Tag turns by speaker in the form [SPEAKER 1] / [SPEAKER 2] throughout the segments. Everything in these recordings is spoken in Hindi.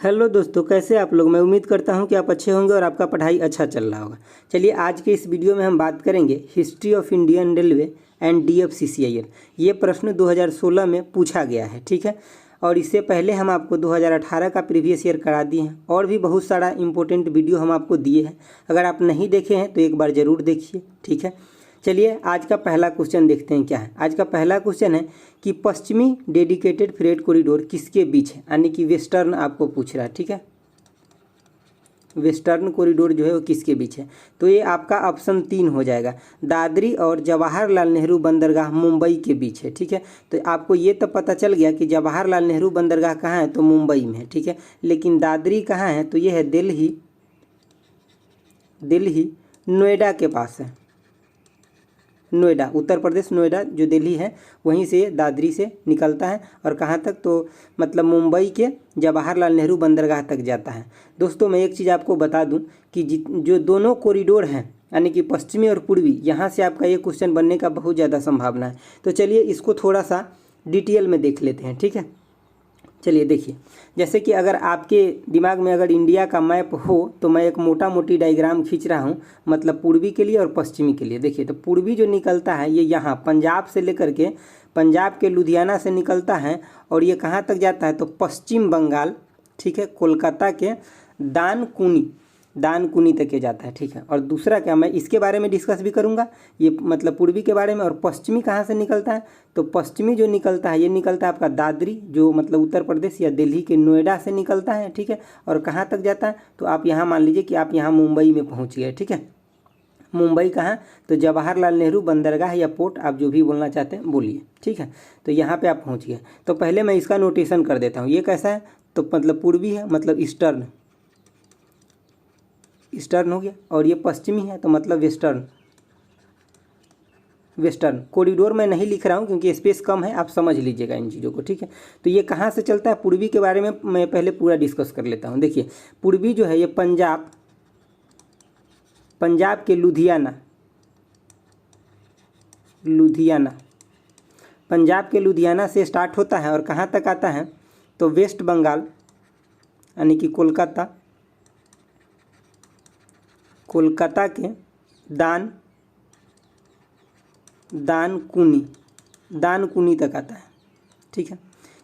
[SPEAKER 1] हेलो दोस्तों, कैसे आप लोग। मैं उम्मीद करता हूं कि आप अच्छे होंगे और आपका पढ़ाई अच्छा चल रहा होगा। चलिए आज के इस वीडियो में हम बात करेंगे history of Indian railway and DFCCIL। ये प्रश्न 2016 में पूछा गया है, ठीक है। और इससे पहले हम आपको 2018 का प्रीवियस ईयर करा दिए हैं और भी बहुत सारा इंपॉर्टेंट वीडियो हम आपको दिए हैं। अगर आप नहीं देखे हैं तो एक बार ज़रूर देखिए, ठीक है। चलिए आज का पहला क्वेश्चन देखते हैं क्या है। आज का पहला क्वेश्चन है कि पश्चिमी डेडिकेटेड फ्रेट कॉरिडोर किसके बीच है, यानी कि वेस्टर्न आपको पूछ रहा है, ठीक है। वेस्टर्न कॉरिडोर जो है वो किसके बीच है, तो ये आपका ऑप्शन 3 हो जाएगा। दादरी और जवाहरलाल नेहरू बंदरगाह मुंबई के बीच है, ठीक है। तो आपको ये तो पता चल गया कि जवाहरलाल नेहरू बंदरगाह कहाँ है, तो मुंबई में है, ठीक है। लेकिन दादरी कहाँ है, तो ये है दिल्ली नोएडा के पास है। नोएडा, उत्तर प्रदेश, नोएडा जो दिल्ली है वहीं से दादरी से निकलता है और कहाँ तक, तो मतलब मुंबई के जवाहरलाल नेहरू बंदरगाह तक जाता है। दोस्तों मैं एक चीज़ आपको बता दूं कि जो दोनों कॉरिडोर हैं यानी कि पश्चिमी और पूर्वी, यहाँ से आपका ये क्वेश्चन बनने का बहुत ज़्यादा संभावना है। तो चलिए इसको थोड़ा सा डिटेल में देख लेते हैं, ठीक है। चलिए देखिए, जैसे कि अगर आपके दिमाग में अगर इंडिया का मैप हो तो मैं एक मोटा मोटी डायग्राम खींच रहा हूँ, मतलब पूर्वी के लिए और पश्चिमी के लिए। देखिए तो पूर्वी जो निकलता है ये यहाँ पंजाब से लेकर के, पंजाब के लुधियाना से निकलता है और ये कहाँ तक जाता है, तो पश्चिम बंगाल, ठीक है, कोलकाता के दानकुनी तक के जाता है, ठीक है। और दूसरा क्या, मैं इसके बारे में डिस्कस भी करूंगा, ये मतलब पूर्वी के बारे में। और पश्चिमी कहाँ से निकलता है, तो पश्चिमी जो निकलता है ये निकलता है आपका दादरी, जो मतलब उत्तर प्रदेश या दिल्ली के नोएडा से निकलता है, ठीक है। और कहाँ तक जाता है, तो आप यहाँ मान लीजिए कि आप यहाँ मुंबई में पहुँच गए, ठीक है। मुंबई कहाँ, तो जवाहरलाल नेहरू बंदरगाह या पोर्ट, आप जो भी बोलना चाहते हैं बोलिए, ठीक है। तो यहाँ पे आप पहुँच गए। तो पहले मैं इसका नोटेशन कर देता हूँ। ये कैसा है, तो मतलब पूर्वी है, मतलब ईस्टर्न हो गया। और ये पश्चिमी है तो मतलब वेस्टर्न कॉरिडोर मैं नहीं लिख रहा हूँ क्योंकि स्पेस कम है, आप समझ लीजिएगा इन चीज़ों को, ठीक है। तो ये कहाँ से चलता है, पूर्वी के बारे में मैं पहले पूरा डिस्कस कर लेता हूँ। देखिए पूर्वी जो है ये पंजाब के लुधियाना, पंजाब के लुधियाना से स्टार्ट होता है और कहाँ तक आता है, तो वेस्ट बंगाल यानी कि कोलकाता के दानकुनी तक आता है, ठीक है।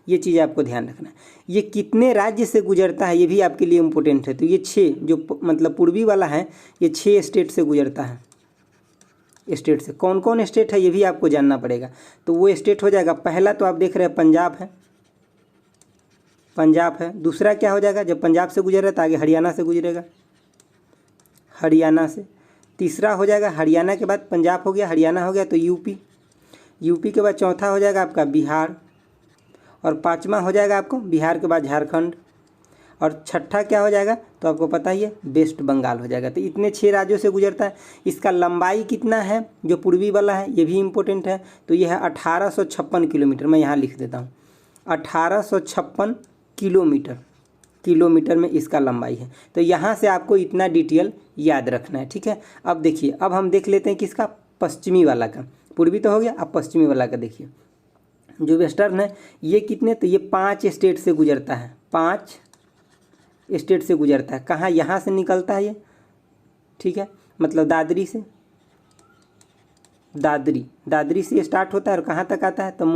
[SPEAKER 1] ये चीज़ आपको ध्यान रखना है। ये कितने राज्य से गुजरता है ये भी आपके लिए इम्पोर्टेंट है। तो ये 6 जो मतलब पूर्वी वाला है ये 6 स्टेट से गुजरता है। स्टेट से कौन कौन स्टेट है ये भी आपको जानना पड़ेगा। तो वो स्टेट हो जाएगा, पहला तो आप देख रहे हैं पंजाब है। दूसरा क्या हो जाएगा, जब पंजाब से गुजर रहा है तो आगे हरियाणा से गुजरेगा, हरियाणा से। तीसरा हो जाएगा, हरियाणा के बाद पंजाब हो गया, हरियाणा हो गया तो यूपी के बाद चौथा हो जाएगा आपका बिहार, और पांचवा हो जाएगा आपको बिहार के बाद झारखंड, और छठा क्या हो जाएगा, तो आपको पता ही है वेस्ट बंगाल हो जाएगा। तो इतने 6 राज्यों से गुजरता है। इसका लंबाई कितना है जो पूर्वी वाला है ये भी इम्पोर्टेंट है। तो यह है 1856 किलोमीटर, मैं यहाँ लिख देता हूँ 1856 किलोमीटर में इसका लंबाई है। तो यहाँ से आपको इतना डिटेल याद रखना है, ठीक है। अब देखिए, अब हम देख लेते हैं किसका, पश्चिमी वाला का। पूर्वी तो हो गया, अब पश्चिमी वाला का देखिए। जो वेस्टर्न है ये कितने, तो ये 5 स्टेट से गुजरता है, 5 स्टेट से गुजरता है। कहाँ, यहाँ से निकलता है ये, ठीक है, मतलब दादरी से स्टार्ट होता है और कहाँ तक आता है, तो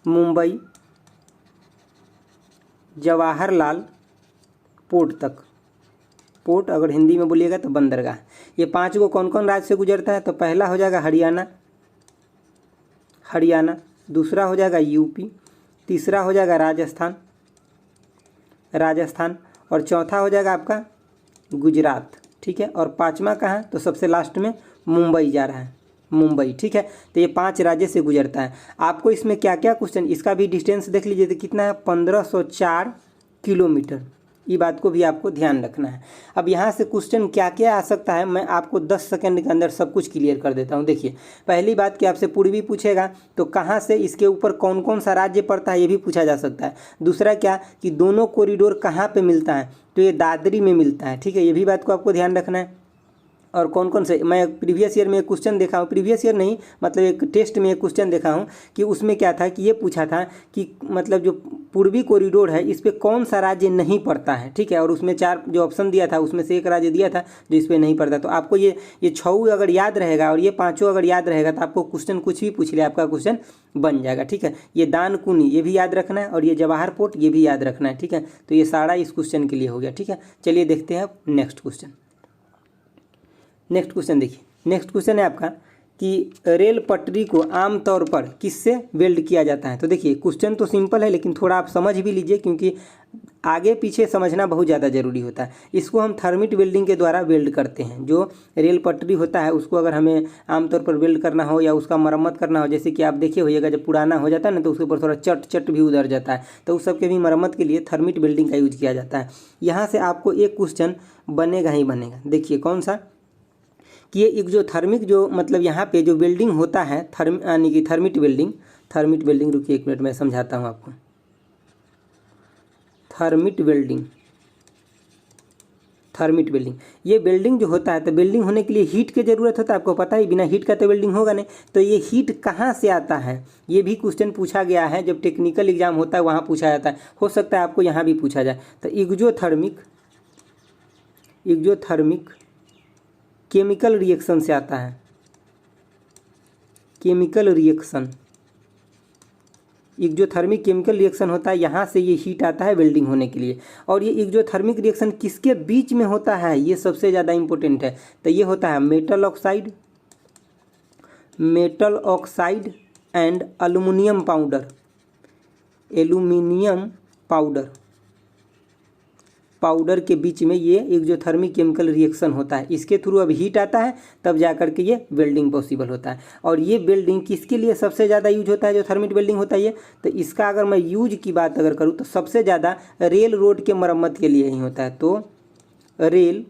[SPEAKER 1] मुंबई जवाहरलाल पोर्ट तक। पोर्ट अगर हिंदी में बोलिएगा तो बंदरगाह। ये 5 को कौन कौन राज्य से गुजरता है, तो पहला हो जाएगा हरियाणा, दूसरा हो जाएगा यूपी, तीसरा हो जाएगा राजस्थान, और चौथा हो जाएगा आपका गुजरात, ठीक है। और पांचवा कहाँ, तो सबसे लास्ट में मुंबई जा रहा है, मुंबई, ठीक है। तो ये 5 राज्य से गुजरता है। आपको इसमें क्या क्या क्वेश्चन, इसका भी डिस्टेंस देख लीजिए तो कितना है, 1504 किलोमीटर। ये बात को भी आपको ध्यान रखना है। अब यहाँ से क्वेश्चन क्या क्या आ सकता है मैं आपको 10 सेकंड के अंदर सब कुछ क्लियर कर देता हूँ। देखिए पहली बात कि आपसे पूर्वी पूछेगा तो कहाँ से, इसके ऊपर कौन कौन सा राज्य पड़ता है ये भी पूछा जा सकता है। दूसरा क्या कि दोनों कॉरिडोर कहाँ पे मिलता है, तो ये दादरी में मिलता है, ठीक है। ये भी बात को आपको ध्यान रखना है। और कौन कौन से, मैं प्रीवियस ईयर में एक क्वेश्चन देखा हूँ, प्रीवियस ईयर नहीं मतलब एक टेस्ट में एक क्वेश्चन देखा हूँ कि उसमें क्या था कि ये पूछा था कि मतलब जो पूर्वी कॉरिडोर है इस पर कौन सा राज्य नहीं पड़ता है, ठीक है। और उसमें 4 जो ऑप्शन दिया था उसमें से एक राज्य दिया था जो इस पर नहीं पड़ता। तो आपको ये 6 अगर याद रहेगा और ये 5 अगर याद रहेगा तो आपको क्वेश्चन कुछ भी पूछ ले आपका क्वेश्चन बन जाएगा, ठीक है। ये दानकुनी ये भी याद रखना है और ये जवाहर पोर्ट ये भी याद रखना है, ठीक है। तो ये सारा इस क्वेश्चन के लिए हो गया, ठीक है। चलिए देखते हैं अब नेक्स्ट क्वेश्चन। नेक्स्ट क्वेश्चन देखिए, नेक्स्ट क्वेश्चन है आपका कि रेल पटरी को आमतौर पर किससे वेल्ड किया जाता है। तो देखिए क्वेश्चन तो सिंपल है लेकिन थोड़ा आप समझ भी लीजिए क्योंकि आगे पीछे समझना बहुत ज़्यादा ज़रूरी होता है। इसको हम थर्मिट वेल्डिंग के द्वारा वेल्ड करते हैं। जो रेल पटरी होता है उसको अगर हमें आमतौर पर वेल्ड करना हो या उसका मरम्मत करना हो, जैसे कि आप देखे होइएगा जब पुराना हो जाता है ना तो उसके ऊपर थोड़ा चट भी उधर जाता है, तो उस सब के भी मरम्मत के लिए थर्मिट वेल्डिंग का यूज किया जाता है। यहाँ से आपको एक क्वेश्चन बनेगा ही बनेगा। देखिए कौन सा कि ये एक्जोथर्मिक जो मतलब यहाँ पे जो वेल्डिंग होता है यानी कि थर्मिट वेल्डिंग रुकिए एक मिनट मैं समझाता हूँ आपको। थर्मिट वेल्डिंग ये वेल्डिंग जो होता है तो वेल्डिंग होने के लिए हीट की ज़रूरत होता है, आपको पता ही, बिना हीट का तो वेल्डिंग होगा नहीं। तो ये हीट कहाँ से आता है ये भी क्वेश्चन पूछा गया है, जब टेक्निकल एग्जाम होता है वहाँ पूछा जाता है, हो सकता है आपको यहाँ भी पूछा जाए। तो एक्जोथर्मिक केमिकल रिएक्शन से आता है, एक्जोथर्मिक केमिकल रिएक्शन होता है, यहाँ से ये हीट आता है वेल्डिंग होने के लिए। और ये एक्जोथर्मिक रिएक्शन किसके बीच में होता है ये सबसे ज़्यादा इंपॉर्टेंट है। तो ये होता है metal oxide and aluminium powder के बीच में ये एक्जोथर्मिक केमिकल रिएक्शन होता है। इसके थ्रू अब हीट आता है तब जा कर के ये वेल्डिंग पॉसिबल होता है। और ये वेल्डिंग किसके लिए सबसे ज़्यादा यूज होता है, जो थर्मिट वेल्डिंग होता है ये, तो इसका अगर मैं यूज की बात अगर करूँ तो सबसे ज़्यादा रेल रोड के मरम्मत के लिए ही होता है। तो रेल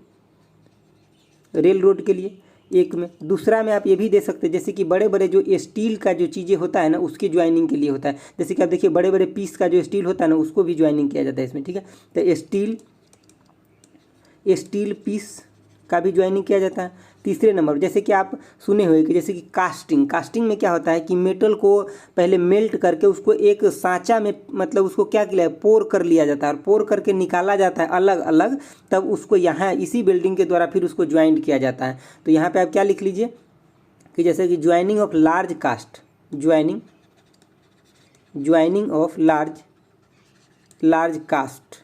[SPEAKER 1] रोड के लिए एक में, दूसरा में आप ये भी दे सकते हैं जैसे कि बड़े बड़े जो स्टील का जो चीज़ें होता है ना उसकी ज्वाइनिंग के लिए होता है। जैसे कि आप देखिए बड़े बड़े पीस का जो स्टील होता है ना उसको भी ज्वाइनिंग किया जाता है इसमें, ठीक है। तो स्टील पीस का भी ज्वाइनिंग किया जाता है। तीसरे नंबर जैसे कि आप सुने हुए कि जैसे कि कास्टिंग में क्या होता है कि मेटल को पहले मेल्ट करके उसको एक सांचा में मतलब उसको क्या किया पोर कर लिया जाता है और पोर करके निकाला जाता है अलग अलग, तब उसको यहाँ इसी वेल्डिंग के द्वारा फिर उसको ज्वाइंट किया जाता है। तो यहाँ पे आप क्या लिख लीजिए कि जैसे कि ज्वाइनिंग ऑफ लार्ज कास्ट।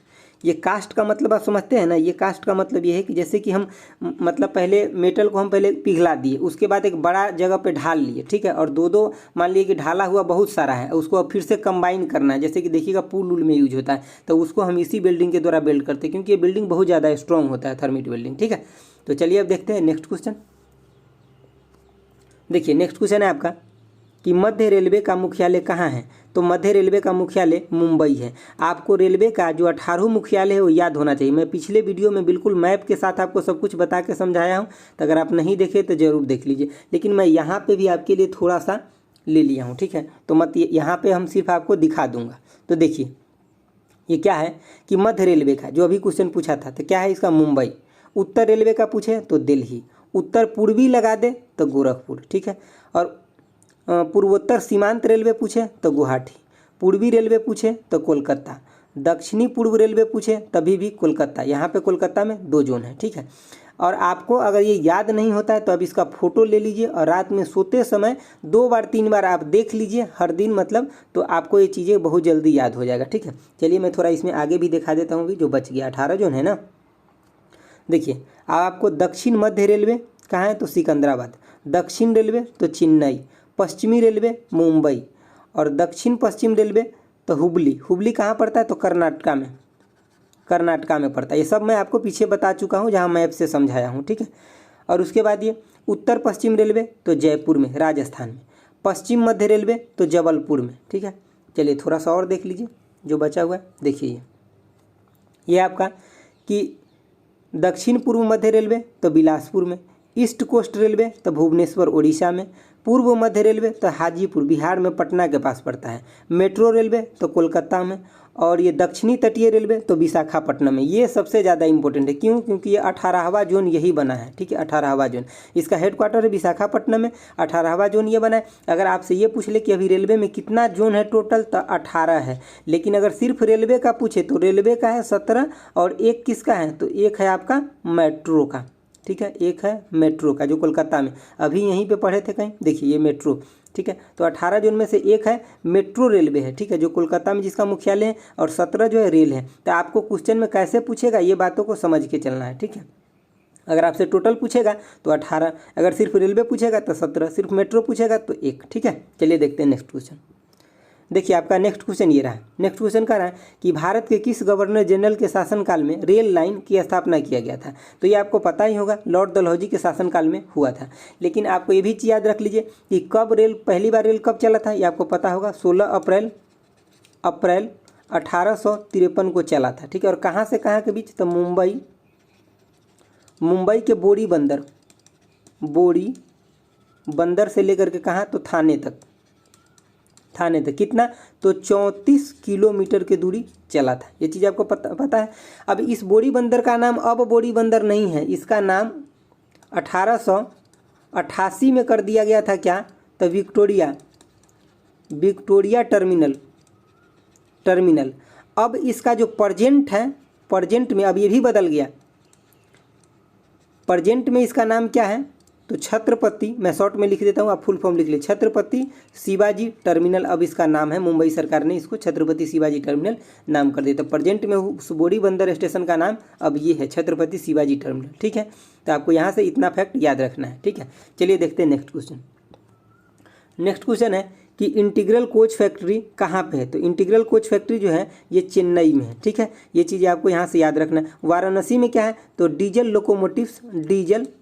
[SPEAKER 1] ये कास्ट का मतलब आप समझते हैं ना, ये कास्ट का मतलब ये है कि जैसे कि हम मतलब पहले मेटल को हम पहले पिघला दिए, उसके बाद एक बड़ा जगह पे ढाल लिए, ठीक है। और दो मान लिए कि ढाला हुआ बहुत सारा है, उसको अब फिर से कंबाइन करना है। जैसे कि देखिएगा पुल उल में यूज होता है, तो उसको हम इसी वेल्डिंग के द्वारा वेल्ड करते हैं क्योंकि ये वेल्डिंग बहुत ज़्यादा स्ट्रॉन्ग होता है थर्मिट वेल्डिंग, ठीक है। तो चलिए अब देखते हैं नेक्स्ट क्वेश्चन। देखिए नेक्स्ट क्वेश्चन है आपका कि मध्य रेलवे का मुख्यालय कहाँ है। तो मध्य रेलवे का मुख्यालय मुंबई है। आपको रेलवे का जो 18 मुख्यालय है वो याद होना चाहिए। मैं पिछले वीडियो में बिल्कुल मैप के साथ आपको सब कुछ बता के समझाया हूँ, तो अगर आप नहीं देखे तो ज़रूर देख लीजिए, लेकिन मैं यहाँ पे भी आपके लिए थोड़ा सा ले लिया हूँ, ठीक है। तो मत यहाँ पे हम सिर्फ आपको दिखा दूँगा। तो देखिए ये क्या है कि मध्य रेलवे का जो अभी क्वेश्चन पूछा था तो क्या है इसका मुंबई, उत्तर रेलवे का पूछे तो दिल्ली, उत्तर पूर्वी लगा दे तो गोरखपुर, ठीक है। और पूर्वोत्तर सीमांत रेलवे पूछे तो गुवाहाटी, पूर्वी रेलवे पूछे तो कोलकाता, दक्षिणी पूर्व रेलवे पूछे तभी भी कोलकाता। यहाँ पे कोलकाता में 2 जोन है, ठीक है। और आपको अगर ये याद नहीं होता है तो अब इसका फ़ोटो ले लीजिए और रात में सोते समय 2 बार 3 बार आप देख लीजिए हर दिन, मतलब तो आपको ये चीज़ें बहुत जल्दी याद हो जाएगा, ठीक है। चलिए मैं थोड़ा इसमें आगे भी दिखा देता हूँ, जो बच गया 18 जोन है ना। देखिए आपको दक्षिण मध्य रेलवे कहाँ है तो सिकंदराबाद, दक्षिण रेलवे तो चेन्नई, पश्चिमी रेलवे मुंबई, और दक्षिण पश्चिम रेलवे तो हुबली कहाँ पड़ता है तो कर्नाटका में पड़ता है। ये सब मैं आपको पीछे बता चुका हूँ जहाँ मैप से समझाया हूँ, ठीक है। और उसके बाद ये उत्तर पश्चिम रेलवे तो जयपुर में राजस्थान में, पश्चिम मध्य रेलवे तो जबलपुर में, ठीक है। चलिए थोड़ा सा और देख लीजिए जो बचा हुआ है। देखिए ये आपका कि दक्षिण पूर्व मध्य रेलवे तो बिलासपुर में, ईस्ट कोस्ट रेलवे तो भुवनेश्वर उड़ीसा में, पूर्व मध्य रेलवे तो हाजीपुर बिहार में पटना के पास पड़ता है, मेट्रो रेलवे तो कोलकाता में, और ये दक्षिणी तटीय रेलवे तो विशाखापट्टनम में। ये सबसे ज़्यादा इंपॉर्टेंट है, क्यों? क्योंकि ये 18वां जोन यही बना है, ठीक है, 18वां जोन। इसका हेडक्वार्टर है विशाखापट्टनम में, 18वां जोन ये बना है। अगर आपसे ये पूछ ले कि अभी रेलवे में कितना जोन है टोटल, तो 18 है। लेकिन अगर सिर्फ रेलवे का पूछे तो रेलवे का है 17 और एक किसका है, तो एक है आपका मेट्रो का, ठीक है, एक है मेट्रो का जो कोलकाता में, अभी यहीं पे पढ़े थे कहीं, देखिए ये मेट्रो, ठीक है। तो 18 जोन में से एक है मेट्रो रेलवे है, ठीक है, जो कोलकाता में जिसका मुख्यालय है, और 17 जो है रेल है। तो आपको क्वेश्चन में कैसे पूछेगा ये बातों को समझ के चलना है, ठीक है। अगर आपसे टोटल पूछेगा तो 18, अगर सिर्फ रेलवे पूछेगा तो 17, सिर्फ मेट्रो पूछेगा तो 1, ठीक है। चलिए देखते हैं नेक्स्ट क्वेश्चन। देखिए आपका नेक्स्ट क्वेश्चन ये रहा। नेक्स्ट क्वेश्चन कह रहा है कि भारत के किस गवर्नर जनरल के शासनकाल में रेल लाइन की स्थापना किया गया था। तो ये आपको पता ही होगा, लॉर्ड डलहौजी के शासनकाल में हुआ था। लेकिन आपको ये भी चीज़ याद रख लीजिए कि कब रेल, पहली बार रेल कब चला था, ये आपको पता होगा, 16 अप्रैल 1853 को चला था, ठीक है। और कहाँ से कहाँ के बीच, तो मुंबई के बोरी बंदर से लेकर के कहाँ, तो थाने तक कितना, तो 34 किलोमीटर की दूरी चला था। ये चीज़ आपको पता है। अब इस बोरी बंदर का नाम अब बोरी बंदर नहीं है, इसका नाम 1888 में कर दिया गया था, क्या, तो विक्टोरिया टर्मिनल। अब इसका जो प्रेजेंट है, प्रेजेंट में अब ये भी बदल गया, प्रेजेंट में इसका नाम क्या है, तो छत्रपति, मैं शॉर्ट में लिख देता हूँ, आप फुल फॉर्म लिख लीजिए, छत्रपति शिवाजी टर्मिनल। अब इसका नाम है, मुंबई सरकार ने इसको छत्रपति शिवाजी टर्मिनल नाम कर दिया। तो प्रेजेंट में उस बोरी बंदर स्टेशन का नाम अब ये है छत्रपति शिवाजी टर्मिनल, ठीक है। तो आपको यहाँ से इतना फैक्ट याद रखना है, ठीक है। चलिए देखते हैं नेक्स्ट क्वेश्चन। नेक्स्ट क्वेश्चन है कि इंटीग्रल कोच फैक्ट्री कहाँ पे है। तो इंटीग्रल कोच फैक्ट्री जो है ये चेन्नई में है, ठीक है। ये चीज़ें आपको यहाँ से याद रखना है। वाराणसी में क्या है, तो डीजल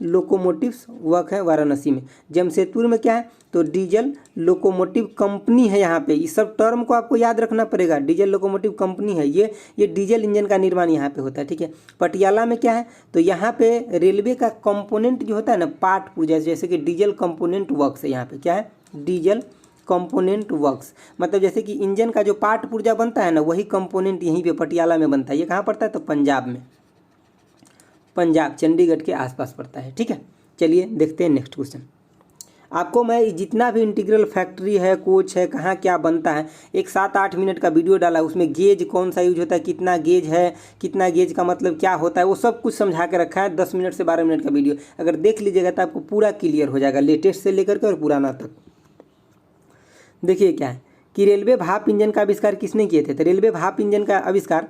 [SPEAKER 1] लोकोमोटिव्स वर्क है वाराणसी में। जमशेदपुर में क्या है, तो डीजल लोकोमोटिव कंपनी है। यहाँ पे इस सब टर्म को आपको याद रखना पड़ेगा, डीजल लोकोमोटिव कंपनी है, ये डीजल इंजन का निर्माण यहाँ पे होता है, ठीक है। पटियाला में क्या है, तो यहाँ पे रेलवे का कंपोनेंट जो होता है ना, पार्ट पुर्जा, जैसे कि डीजल कंपोनेंट वर्क्स है, यहाँ पे क्या है, डीजल कंपोनेंट वर्क्स, मतलब जैसे कि इंजन का जो पार्ट पुर्जा बनता है ना, वही कंपोनेंट यहीं पे पटियाला में बनता है। ये कहाँ पड़ता है, तो पंजाब में, पंजाब चंडीगढ़ के आसपास पड़ता है, ठीक है। चलिए देखते हैं नेक्स्ट क्वेश्चन। आपको मैं जितना भी इंटीग्रल फैक्ट्री है, कोच है, कहाँ क्या बनता है, एक 7-8 मिनट का वीडियो डाला, उसमें गेज कौन सा यूज होता है, कितना गेज है, कितना गेज का मतलब क्या होता है, वो सब कुछ समझा के रखा है। 10 मिनट से 12 मिनट का वीडियो अगर देख लीजिएगा तो आपको पूरा क्लियर हो जाएगा, लेटेस्ट से लेकर के और पुराना तक। देखिए क्या है कि रेलवे भाप इंजन का आविष्कार किसने किए थे, तो रेलवे भाप इंजन का आविष्कार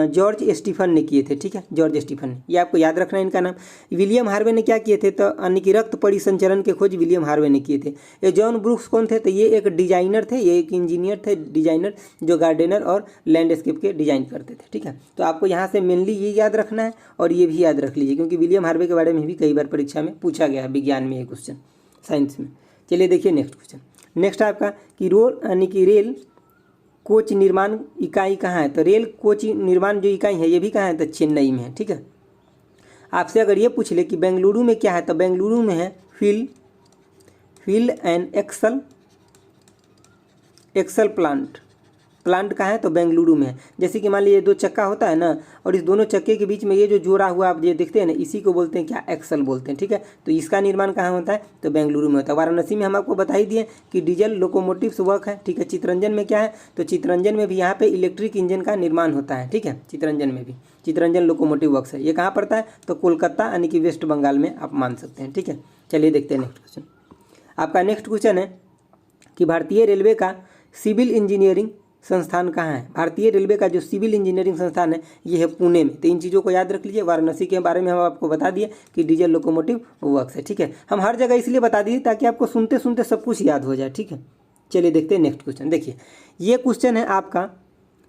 [SPEAKER 1] जॉर्ज स्टीफन ने किए थे, ठीक है, जॉर्ज स्टीफन ने, ये आपको याद रखना है इनका नाम। विलियम हार्वे ने क्या किए थे, तो यानी कि रक्त परिसंचरण के खोज विलियम हार्वे ने किए थे। ये जॉन ब्रूक्स कौन थे, तो ये एक डिजाइनर थे, ये एक इंजीनियर थे, डिजाइनर जो गार्डनर और लैंडस्केप के डिजाइन करते थे, ठीक है। तो आपको यहाँ से मेनली ये याद रखना है और ये भी याद रख लीजिए, क्योंकि विलियम हार्वे के बारे में भी कई बार परीक्षा में पूछा गया है, विज्ञान में ये क्वेश्चन, साइंस में। चलिए देखिए नेक्स्ट क्वेश्चन। नेक्स्ट आपका कि यानी कि रेल कोच निर्माण इकाई कहाँ है, तो रेल कोच निर्माण जो इकाई है ये भी कहाँ है, तो चेन्नई में है, ठीक है। आपसे अगर ये पूछ ले कि बेंगलुरु में क्या है, तो बेंगलुरु में है फील्ड एंड एक्सल प्लांट कहाँ है, तो बेंगलुरु में है। जैसे कि मान लीजिए 2 चक्का होता है ना, और इस दोनों चक्के के बीच में ये जो जोड़ा हुआ आप ये देखते हैं ना, इसी को बोलते हैं क्या, एक्सल बोलते हैं, ठीक है। तो इसका निर्माण कहाँ होता है, तो बेंगलुरु में होता है। वाराणसी में हम आपको बता ही दिए कि डीजल लोकोमोटिव्स वर्क है, ठीक है। चितरंजन में क्या है, तो चितरंजन में भी यहाँ पे इलेक्ट्रिक इंजन का निर्माण होता है, ठीक है। चितरंजन में भी चितरंजन लोकोमोटिव वर्क्स है। ये कहाँ पड़ता है, तो कोलकाता यानी कि वेस्ट बंगाल में आप मान सकते हैं, ठीक है। चलिए देखते हैं नेक्स्ट क्वेश्चन। आपका नेक्स्ट क्वेश्चन है कि भारतीय रेलवे का सिविल इंजीनियरिंग संस्थान कहाँ है। भारतीय रेलवे का जो सिविल इंजीनियरिंग संस्थान है ये है पुणे में। तो इन चीज़ों को याद रख लीजिए। वाराणसी के बारे में हम आपको बता दिए कि डीजल लोकोमोटिव वर्क्स है, ठीक है। हम हर जगह इसलिए बता दिए ताकि आपको सुनते सुनते सब कुछ याद हो जाए, ठीक है। चलिए देखते हैं नेक्स्ट क्वेश्चन। देखिए ये क्वेश्चन है आपका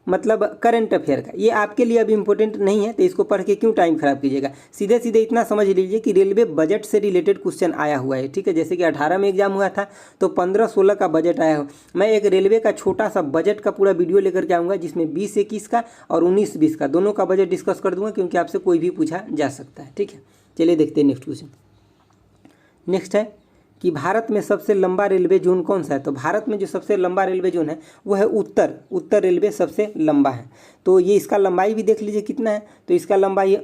[SPEAKER 1] मतलब करंट अफेयर का, ये आपके लिए अभी इंपॉर्टेंट नहीं है, तो इसको पढ़ के क्यों टाइम खराब कीजिएगा। सीधे सीधे इतना समझ लीजिए कि रेलवे बजट से रिलेटेड क्वेश्चन आया हुआ है, ठीक है। जैसे कि 18 में एग्जाम हुआ था तो 15-16 का बजट आया हो। मैं एक रेलवे का छोटा सा बजट का पूरा वीडियो लेकर के आऊँगा जिसमें 20-21 का और 19-20 का दोनों का बजट डिस्कस कर दूंगा, क्योंकि आपसे कोई भी पूछा जा सकता है, ठीक है। चलिए देखते हैं नेक्स्ट क्वेश्चन। नेक्स्ट है कि भारत में सबसे लंबा रेलवे जोन कौन सा है। तो भारत में जो सबसे लंबा रेलवे जोन है वो है उत्तर रेलवे सबसे लंबा है। तो ये इसका लंबाई भी देख लीजिए कितना है। तो इसका लंबाई है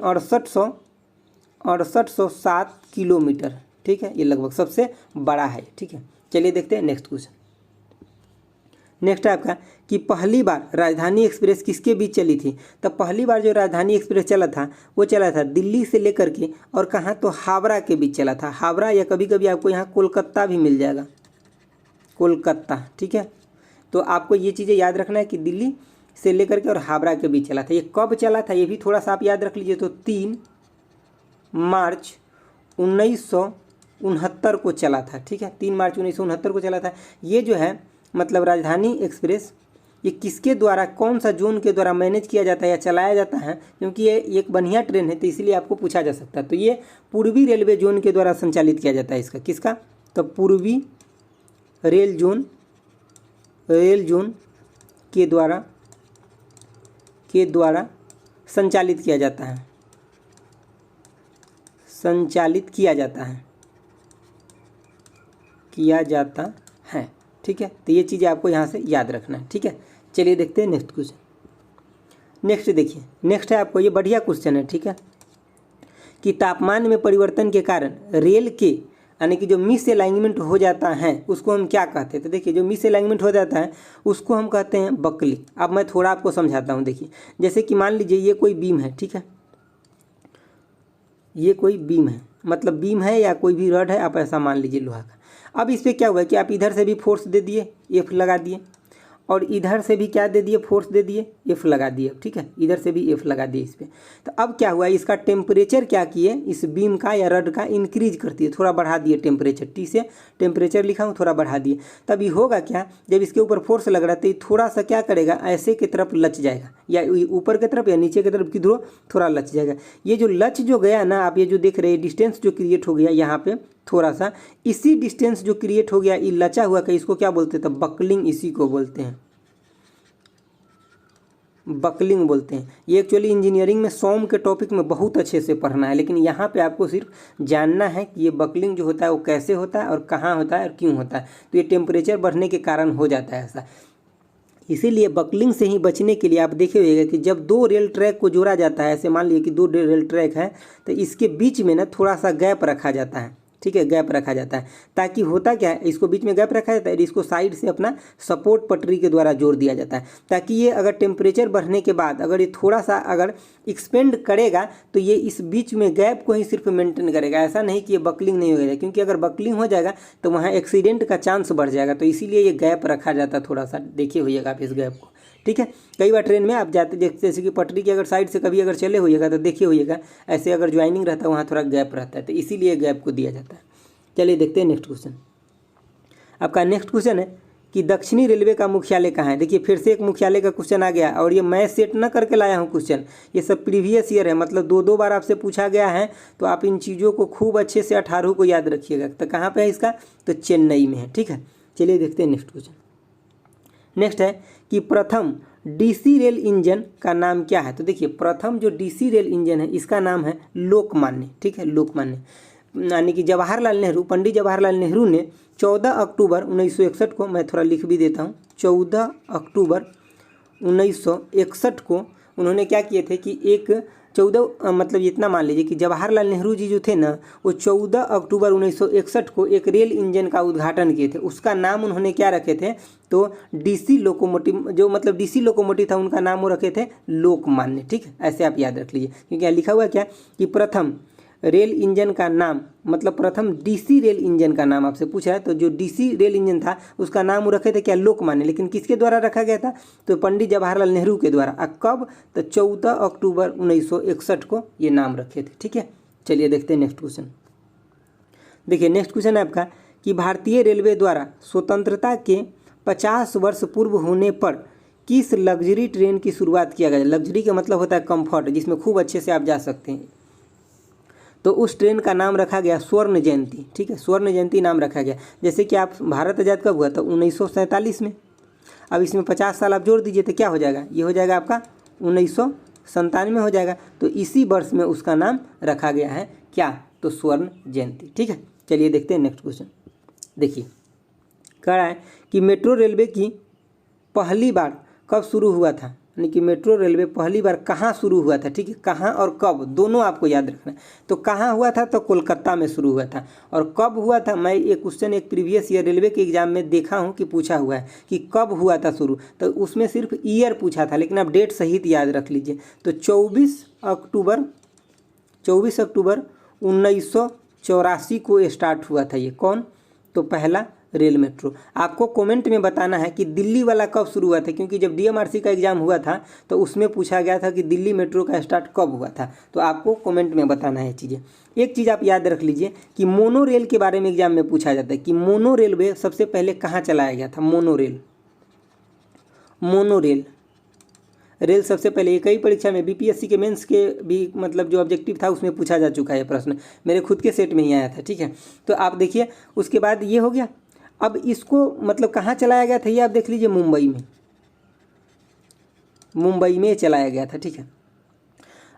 [SPEAKER 1] 6807 किलोमीटर। ठीक है, ये लगभग सबसे बड़ा है। ठीक है, चलिए देखते हैं नेक्स्ट क्वेश्चन। नेक्स्ट है आपका कि पहली बार राजधानी एक्सप्रेस किसके बीच चली थी। तो पहली बार जो राजधानी एक्सप्रेस चला था वो चला था दिल्ली से लेकर के और कहाँ, तो हावड़ा के बीच चला था। हावड़ा या कभी कभी आपको यहाँ कोलकाता भी मिल जाएगा, कोलकाता। ठीक है, तो आपको ये चीज़ें याद रखना है कि दिल्ली से लेकर के और हावड़ा के बीच चला था। ये कब चला था ये भी थोड़ा सा आप याद रख लीजिए। तो 3 मार्च 1969 को चला था। ठीक है, 3 मार्च 1969 को चला था। ये जो है मतलब राजधानी एक्सप्रेस ये किसके द्वारा, कौन सा जोन के द्वारा मैनेज किया जाता है या चलाया जाता है, क्योंकि ये एक बढ़िया ट्रेन है तो इसीलिए आपको पूछा जा सकता है। तो ये पूर्वी रेलवे जोन के द्वारा संचालित किया जाता है। इसका किसका, तो पूर्वी रेल जोन के द्वारा संचालित किया जाता है, किया जाता है। ठीक है, तो ये चीज़ें आपको यहाँ से याद रखना है। ठीक है, चलिए देखते हैं नेक्स्ट क्वेश्चन। नेक्स्ट देखिए, नेक्स्ट है आपको ये बढ़िया क्वेश्चन है। ठीक है, कि तापमान में परिवर्तन के कारण रेल के यानी कि जो मिस अलाइनमेंट हो जाता है उसको हम क्या कहते हैं। तो देखिए जो मिस अलाइनमेंट हो जाता है उसको हम कहते हैं बकलिंग। अब मैं थोड़ा आपको समझाता हूँ। देखिए जैसे कि मान लीजिए ये कोई बीम है। ठीक है, ये कोई बीम है, मतलब बीम है या कोई भी रड है, आप ऐसा मान लीजिए लोहा का। अब इस पर क्या हुआ कि आप इधर से भी फोर्स दे दिए, एफ लगा दिए, और इधर से भी क्या दे दिए, फोर्स दे दिए, एफ लगा दिए। ठीक है, इधर से भी एफ लगा दिए इस पर। तो अब क्या हुआ, इसका टेम्परेचर क्या किए, इस बीम का या रड का इंक्रीज कर दिए, थोड़ा बढ़ा दिए टेम्परेचर। टी से टेम्परेचर लिखा हूँ, थोड़ा बढ़ा दिए। तब ये होगा क्या, जब इसके ऊपर फोर्स लग रहा है तो ये थोड़ा सा क्या करेगा, ऐसे की तरफ लच जाएगा, या ऊपर की तरफ या नीचे की तरफ किधरों थोड़ा लच जाएगा। ये जो लच जो गया ना, आप ये जो देख रहे हैं डिस्टेंस जो क्रिएट हो गया यहाँ पे थोड़ा सा, इसी डिस्टेंस जो क्रिएट हो गया, ये लचा हुआ का, इसको क्या बोलते हैं, तो बकलिंग, इसी को बोलते हैं बकलिंग बोलते हैं। ये एक्चुअली इंजीनियरिंग में सॉम के टॉपिक में बहुत अच्छे से पढ़ना है, लेकिन यहाँ पे आपको सिर्फ जानना है कि ये बकलिंग जो होता है वो कैसे होता है और कहाँ होता है और क्यों होता है। तो ये टेम्परेचर बढ़ने के कारण हो जाता है ऐसा। इसीलिए बकलिंग से ही बचने के लिए आप देखे होंगे कि जब 2 रेल ट्रैक को जोड़ा जाता है, ऐसे मान लीजिए कि 2 रेल ट्रैक है, तो इसके बीच में ना थोड़ा सा गैप रखा जाता है। ठीक है, गैप रखा जाता है, ताकि होता क्या है, इसको बीच में गैप रखा जाता है और इसको साइड से अपना सपोर्ट पटरी के द्वारा जोड़ दिया जाता है, ताकि ये अगर टेम्परेचर बढ़ने के बाद अगर ये थोड़ा सा अगर एक्सपेंड करेगा तो ये इस बीच में गैप को ही सिर्फ मेंटेन करेगा। ऐसा नहीं कि ये बकलिंग नहीं होगा, क्योंकि अगर बकलिंग हो जाएगा तो वहाँ एक्सीडेंट का चांस बढ़ जाएगा। तो इसीलिए ये गैप रखा जाता है थोड़ा सा, देखिए होइएगा आप इस गैप को। ठीक है, कई बार ट्रेन में आप जाते जैसे कि पटरी की अगर साइड से कभी अगर चले होइएगा तो देखिए होइएगा ऐसे अगर ज्वाइनिंग रहता है वहाँ थोड़ा गैप रहता है, तो इसीलिए गैप को दिया जाता है। चलिए देखते हैं नेक्स्ट क्वेश्चन। आपका नेक्स्ट क्वेश्चन है कि दक्षिणी रेलवे का मुख्यालय कहाँ है। देखिए फिर से एक मुख्यालय का क्वेश्चन आ गया, और ये मैं सेट न करके लाया हूँ क्वेश्चन, ये सब प्रीवियस ईयर है, मतलब 2 बार आपसे पूछा गया है। तो आप इन चीज़ों को खूब अच्छे से 18 को याद रखिएगा। तो कहाँ पे है इसका, तो चेन्नई में है। ठीक है, चलिए देखते हैं नेक्स्ट क्वेश्चन। नेक्स्ट है कि प्रथम डीसी रेल इंजन का नाम क्या है। तो देखिए प्रथम जो डीसी रेल इंजन है इसका नाम है लोकमान्य। ठीक है, लोकमान्य, यानी कि जवाहरलाल नेहरू, पंडित जवाहरलाल नेहरू ने 14 अक्टूबर 1961 को, मैं थोड़ा लिख भी देता हूँ, 14 अक्टूबर 1961 को उन्होंने क्या किए थे कि एक 14 मतलब इतना मान लीजिए कि जवाहरलाल नेहरू जी जो थे ना, वो 14 अक्टूबर 1961 को एक रेल इंजन का उद्घाटन किए थे। उसका नाम उन्होंने क्या रखे थे, तो डीसी लोकोमोटिव, जो मतलब डीसी लोकोमोटिव था उनका नाम वो रखे थे लोकमान्य। ठीक है, ऐसे आप याद रख लीजिए, क्योंकि यहाँ लिखा हुआ क्या कि प्रथम रेल इंजन का नाम, मतलब प्रथम डीसी रेल इंजन का नाम आपसे पूछा है। तो जो डीसी रेल इंजन था उसका नाम वो रखे थे क्या, लोकमान्य। लेकिन किसके द्वारा रखा गया था, तो पंडित जवाहरलाल नेहरू के द्वारा। कब, तो 14 अक्टूबर 1961 को ये नाम रखे थे। ठीक है, चलिए देखते हैं नेक्स्ट क्वेश्चन। देखिए नेक्स्ट क्वेश्चन है आपका कि भारतीय रेलवे द्वारा स्वतंत्रता के 50 वर्ष पूर्व होने पर किस लग्जरी ट्रेन की शुरुआत किया गया। लग्जरी का मतलब होता है कंफर्ट, जिसमें खूब अच्छे से आप जा सकते हैं। तो उस ट्रेन का नाम रखा गया स्वर्ण जयंती। ठीक है, स्वर्ण जयंती नाम रखा गया। जैसे कि आप भारत आज़ाद कब हुआ, तो 1947 में। अब इसमें 50 साल आप जोड़ दीजिए तो क्या हो जाएगा, ये हो जाएगा आपका 1997 हो जाएगा। तो इसी वर्ष में उसका नाम रखा गया है क्या, तो स्वर्ण जयंती। ठीक है, चलिए देखते हैं नेक्स्ट क्वेश्चन। देखिए कह रहा है कि मेट्रो रेलवे की पहली बार कब शुरू हुआ था, यानी कि मेट्रो रेलवे पहली बार कहाँ शुरू हुआ था। ठीक है, कहाँ और कब दोनों आपको याद रखना है। तो कहाँ हुआ था, तो कोलकाता में शुरू हुआ था। और कब हुआ था, मैं ये क्वेश्चन एक प्रीवियस ईयर रेलवे के एग्जाम में देखा हूँ कि पूछा हुआ है कि कब हुआ था शुरू, तो उसमें सिर्फ ईयर पूछा था, लेकिन आप डेट सहित याद रख लीजिए। तो 24 अक्टूबर 1984 को स्टार्ट हुआ था ये। कौन, तो पहला रेल मेट्रो। आपको कमेंट में बताना है कि दिल्ली वाला कब शुरू हुआ था, क्योंकि जब डीएमआरसी का एग्जाम हुआ था तो उसमें पूछा गया था कि दिल्ली मेट्रो का स्टार्ट कब हुआ था। तो आपको कमेंट में बताना है चीज़ें। एक चीज़ आप याद रख लीजिए कि मोनो रेल के बारे में एग्जाम में पूछा जाता है कि मोनो रेलवे सबसे पहले कहाँ चलाया गया था। मोनो रेल सबसे पहले, ये कई परीक्षा में बीपीएससी के मेंस के भी मतलब जो ऑब्जेक्टिव था उसमें पूछा जा चुका है प्रश्न, मेरे खुद के सेट में ही आया था। ठीक है, तो आप देखिए उसके बाद ये हो गया। अब इसको मतलब कहाँ चलाया गया था ये आप देख लीजिए, मुंबई में चलाया गया था। ठीक है,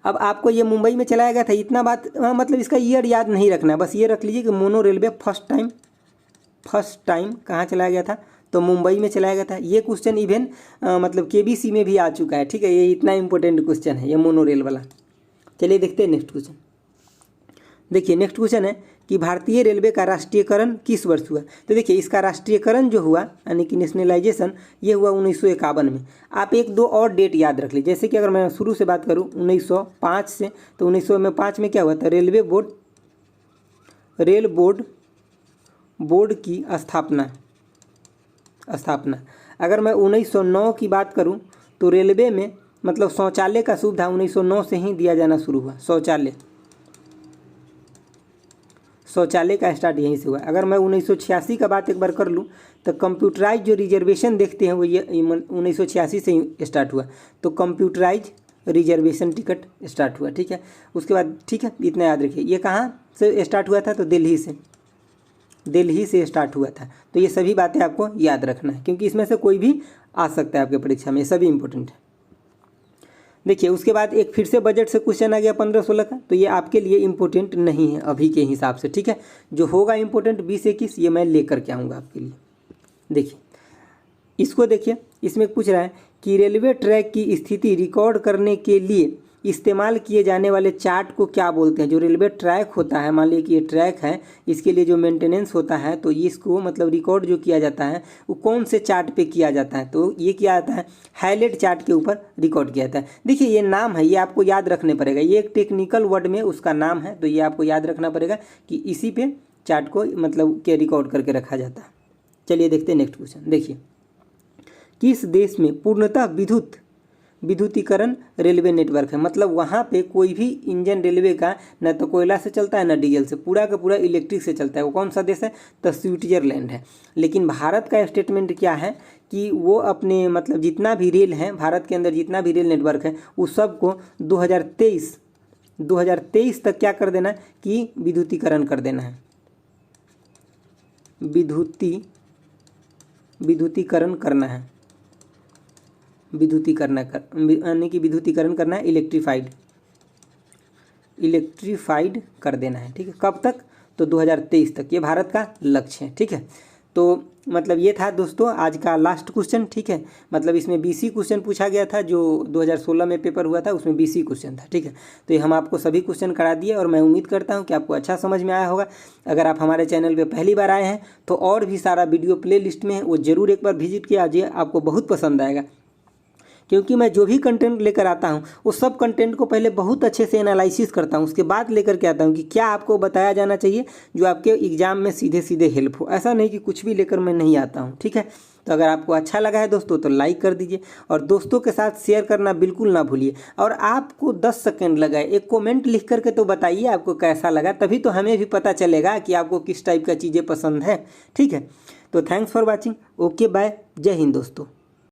[SPEAKER 1] अब आपको ये मुंबई में चलाया गया था इतना बात, मतलब इसका ईयर याद नहीं रखना है, बस ये रख लीजिए कि मोनो रेलवे फर्स्ट टाइम कहाँ चलाया गया था, तो मुंबई में चलाया गया था। ये क्वेश्चन इवन मतलब केबीसी में भी आ चुका है। ठीक है, ये इतना इंपॉर्टेंट क्वेश्चन है ये मोनो रेल वाला। चलिए देखते हैं नेक्स्ट क्वेश्चन। देखिए नेक्स्ट क्वेश्चन है कि भारतीय रेलवे का राष्ट्रीयकरण किस वर्ष हुआ। तो देखिए इसका राष्ट्रीयकरण जो हुआ यानी कि नेशनलाइजेशन ये हुआ 1951 में। आप एक दो और डेट याद रख लीजिए, जैसे कि अगर मैं शुरू से बात करूं 1905 से, तो 1905 में क्या हुआ था, रेल बोर्ड की स्थापना। अगर मैं 1909 की बात करूं तो रेलवे में मतलब शौचालय का सुविधा 1909 से ही दिया जाना शुरू हुआ। शौचालय का स्टार्ट यहीं से हुआ। अगर मैं 1986 का बात एक बार कर लूँ तो कंप्यूटराइज जो रिजर्वेशन देखते हैं वो ये 1986 से ही स्टार्ट हुआ। तो कंप्यूटराइज रिजर्वेशन टिकट स्टार्ट हुआ। ठीक है, उसके बाद ठीक है इतना याद रखिए। ये कहाँ से स्टार्ट हुआ था, तो दिल्ली से स्टार्ट हुआ था। तो ये सभी बातें आपको याद रखना है, क्योंकि इसमें से कोई भी आ सकता है आपके परीक्षा में, ये सभी इंपॉर्टेंट है। देखिए उसके बाद एक फिर से बजट से क्वेश्चन आ गया 15-16 का, तो ये आपके लिए इम्पोर्टेंट नहीं है अभी के हिसाब से। ठीक है, जो होगा इम्पोर्टेंट 20-21 ये मैं लेकर के आऊँगा आपके लिए। देखिए इसको देखिए, इसमें पूछ रहा है कि रेलवे ट्रैक की स्थिति रिकॉर्ड करने के लिए इस्तेमाल किए जाने वाले चार्ट को क्या बोलते हैं। जो रेलवे ट्रैक होता है, मान लीजिए कि ये ट्रैक है, इसके लिए जो मेंटेनेंस होता है तो इसको मतलब रिकॉर्ड जो किया जाता है वो कौन से चार्ट पे किया जाता है, तो ये किया जाता है हाईलाइट चार्ट के ऊपर रिकॉर्ड किया जाता है। देखिए ये नाम है, ये आपको याद रखने पड़ेगा, ये एक टेक्निकल वर्ड में उसका नाम है, तो ये आपको याद रखना पड़ेगा कि इसी पे चार्ट को मतलब के रिकॉर्ड करके रखा जाता है। चलिए देखते हैं नेक्स्ट क्वेश्चन। देखिए किस देश में पूर्णतः विद्युतीकरण रेलवे नेटवर्क है। मतलब वहाँ पे कोई भी इंजन रेलवे का न तो कोयला से चलता है न डीजल से, पूरा का पूरा इलेक्ट्रिक से चलता है। वो कौन सा देश है, तो स्विट्जरलैंड है। लेकिन भारत का स्टेटमेंट क्या है कि वो अपने मतलब जितना भी रेल है भारत के अंदर, जितना भी रेल नेटवर्क है उस सब को 2023 तक क्या कर देना है कि विद्युतीकरण कर देना है। विद्युतीकरण करना है, यानी कि विद्युतीकरण करना है, इलेक्ट्रीफाइड कर देना है। ठीक है, कब तक, तो 2023 तक, ये भारत का लक्ष्य है। ठीक है, तो मतलब ये था दोस्तों आज का लास्ट क्वेश्चन। ठीक है, मतलब इसमें बीसी क्वेश्चन पूछा गया था, जो 2016 में पेपर हुआ था उसमें बीसी क्वेश्चन था। ठीक है, तो ये हम आपको सभी क्वेश्चन करा दिए और मैं उम्मीद करता हूँ कि आपको अच्छा समझ में आया होगा। अगर आप हमारे चैनल पे पहली बार आए हैं तो और भी सारा वीडियो प्ले लिस्ट में है, वो ज़रूर एक बार विजिट किया जाइए, आपको बहुत पसंद आएगा। क्योंकि मैं जो भी कंटेंट लेकर आता हूँ वो सब कंटेंट को पहले बहुत अच्छे से एनालिसिस करता हूँ, उसके बाद लेकर के आता हूँ कि क्या आपको बताया जाना चाहिए जो आपके एग्जाम में सीधे सीधे हेल्प हो। ऐसा नहीं कि कुछ भी लेकर मैं नहीं आता हूँ। ठीक है, तो अगर आपको अच्छा लगा है दोस्तों तो लाइक कर दीजिए और दोस्तों के साथ शेयर करना बिल्कुल ना भूलिए। और आपको 10 सेकंड लगा, एक कमेंट लिख करके तो बताइए आपको कैसा लगा, तभी तो हमें भी पता चलेगा कि आपको किस टाइप का चीज़ें पसंद है। ठीक है, तो thanks for watching, okay bye, जय हिंद दोस्तों।